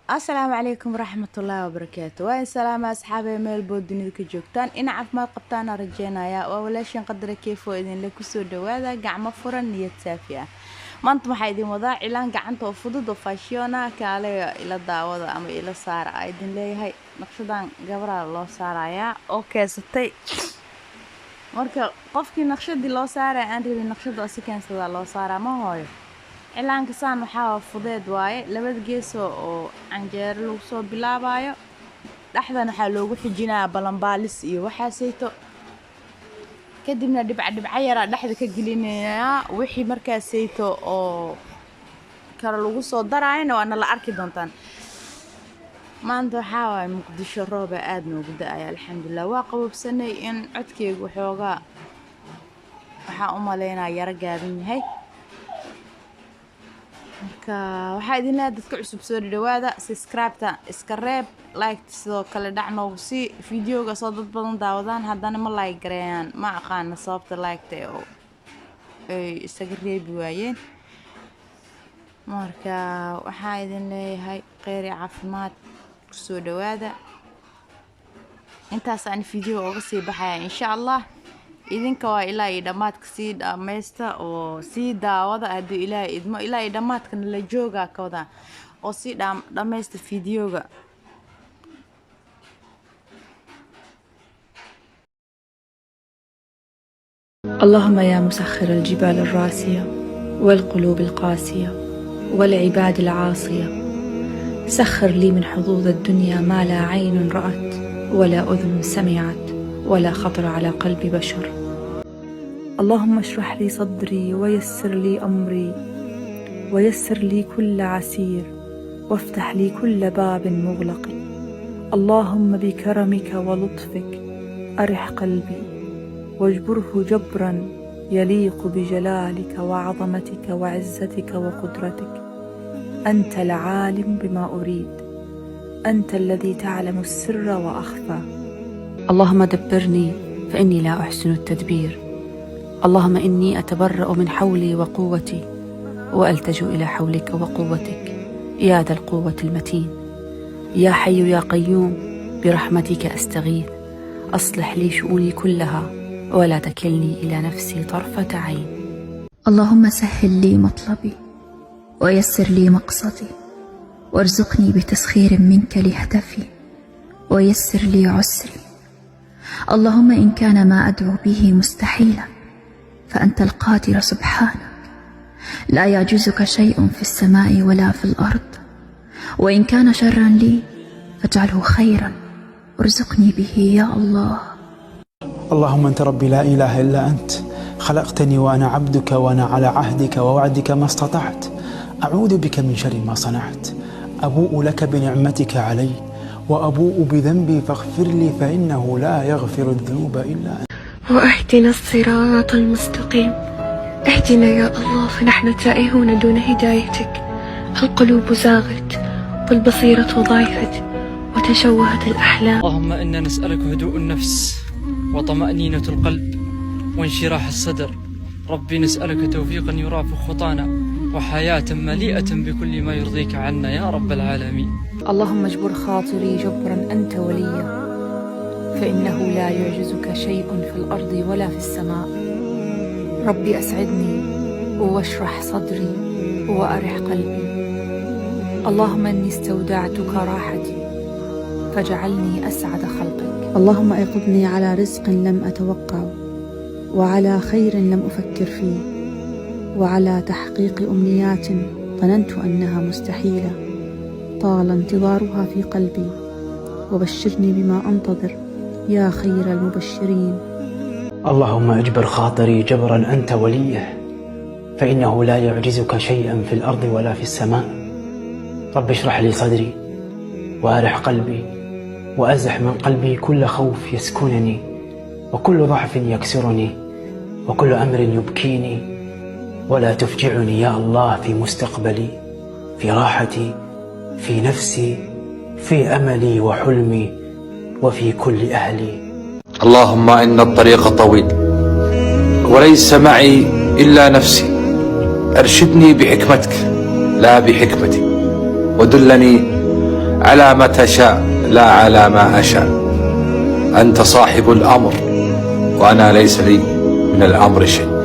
السلام عليكم ورحمة الله وبركاته. وين سلام أصحابي ميل بود دنيا كجوكتان إن عف ما قبتان رجينا يا ولاش قدر كيف وإذن لكسو دوادا قاع فرن نية سافية ما أنتم حيدين وضع إعلان قاعن توفضوا فاشيونا كالي إلى الدعوة أما إلى صار أيدين لي هاي نقشدان قبر الله صار يا أوكي ستي مركا قفكي نقشد الله صار عندي نقشد أسكن صدا الله صار ما هاي إعلان كسان waxaa fudeed waaye labada gees oo canjeero lagu soo bilaabayo dhaxdan waxa loogu xijinaa balanbaalis iyo waxa sayto kadibna dhibca yar dhaxda ka gelinaya wixii markaa sayto oo kala lagu soo daraayna waana la arki doontaan maanta waxa waay muqdisho roob aad noogu da'ay alxamdulillah waa qabobsanay in codkeygu xoogaa waxa u maleynaa yara gaaban yahay waxaa idin leeyahay dadka cusub soo dhawaada subscribe-ta iska reeb like sidoo kale dhacno si videoga soo dad badan daawadaan haddana ma like gareeyaan ma aqaan sababta like-ta oo ay isaga reebi waayeen marka waxaa idin leeyahay kheyr iyo caafimaad soo dhawaada intaas aan video uga sii baxaya insha Allah idinka waa ilaa dhamaadka sii dhameesta oo sii daawada hadii ilaahay idmo ilaa dhamaadkan la jooga ka wada oo sii dhameesta videoga اللهم يا مسخر الجبال الراسية والقلوب القاسية والعباد العاصية سخر لي من حظوظ الدنيا ما لا عين رأت ولا أذن سمعت ولا خطر على قلب بشر. اللهم اشرح لي صدري ويسر لي أمري ويسر لي كل عسير وافتح لي كل باب مغلق. اللهم بكرمك ولطفك أرح قلبي واجبره جبرا يليق بجلالك وعظمتك وعزتك وقدرتك. أنت العالم بما أريد، أنت الذي تعلم السر وأخفى. اللهم دبرني فإني لا أحسن التدبير. اللهم إني أتبرأ من حولي وقوتي وألتجئ إلى حولك وقوتك يا ذا القوة المتين. يا حي يا قيوم برحمتك أستغيث، أصلح لي شؤوني كلها ولا تكلني إلى نفسي طرفة عين. اللهم سهل لي مطلبي ويسر لي مقصدي وارزقني بتسخير منك لهدفي ويسر لي عسري. اللهم إن كان ما أدعو به مستحيلا فأنت القادر سبحانك، لا يعجزك شيء في السماء ولا في الأرض. وإن كان شرا لي فاجعله خيرا وارزقني به يا الله. اللهم أنت ربي لا إله إلا أنت، خلقتني وأنا عبدك وأنا على عهدك ووعدك ما استطعت. أعوذ بك من شر ما صنعت، أبوء لك بنعمتك علي وأبوء بذنبي فاغفر لي فإنه لا يغفر الذنوب إلا أنت. واهدنا الصراط المستقيم، اهدنا يا الله فنحن تائهون دون هدايتك. القلوب زاغت والبصيرة ضعفت وتشوهت الأحلام. اللهم إنا نسألك هدوء النفس وطمأنينة القلب وانشراح الصدر. ربي نسألك توفيقا يرافق خطانا وحياة مليئة بكل ما يرضيك عنا يا رب العالمين. اللهم اجبر خاطري جبرا أنت وليا، فإنه لا يعجزك شيء في الأرض ولا في السماء. ربي أسعدني واشرح صدري وأرح قلبي. اللهم إني استودعتك راحتي فاجعلني أسعد خلقك. اللهم أيقظني على رزق لم أتوقع وعلى خير لم أفكر فيه وعلى تحقيق أمنيات ظننت أنها مستحيلة طال انتظارها في قلبي. وبشرني بما أنتظر يا خير المبشرين. اللهم اجبر خاطري جبرا أنت وليه، فإنه لا يعجزك شيئا في الأرض ولا في السماء. رب اشرح لي صدري وأرح قلبي وأزح من قلبي كل خوف يسكنني وكل ضعف يكسرني وكل أمر يبكيني، ولا تفجعني يا الله في مستقبلي، في راحتي، في نفسي، في أملي وحلمي وفي كل أهلي. اللهم إن الطريق طويل وليس معي إلا نفسي، أرشدني بحكمتك لا بحكمتي، ودلني على ما تشاء لا على ما أشاء. أنت صاحب الأمر وأنا ليس لي من الأمر شيء.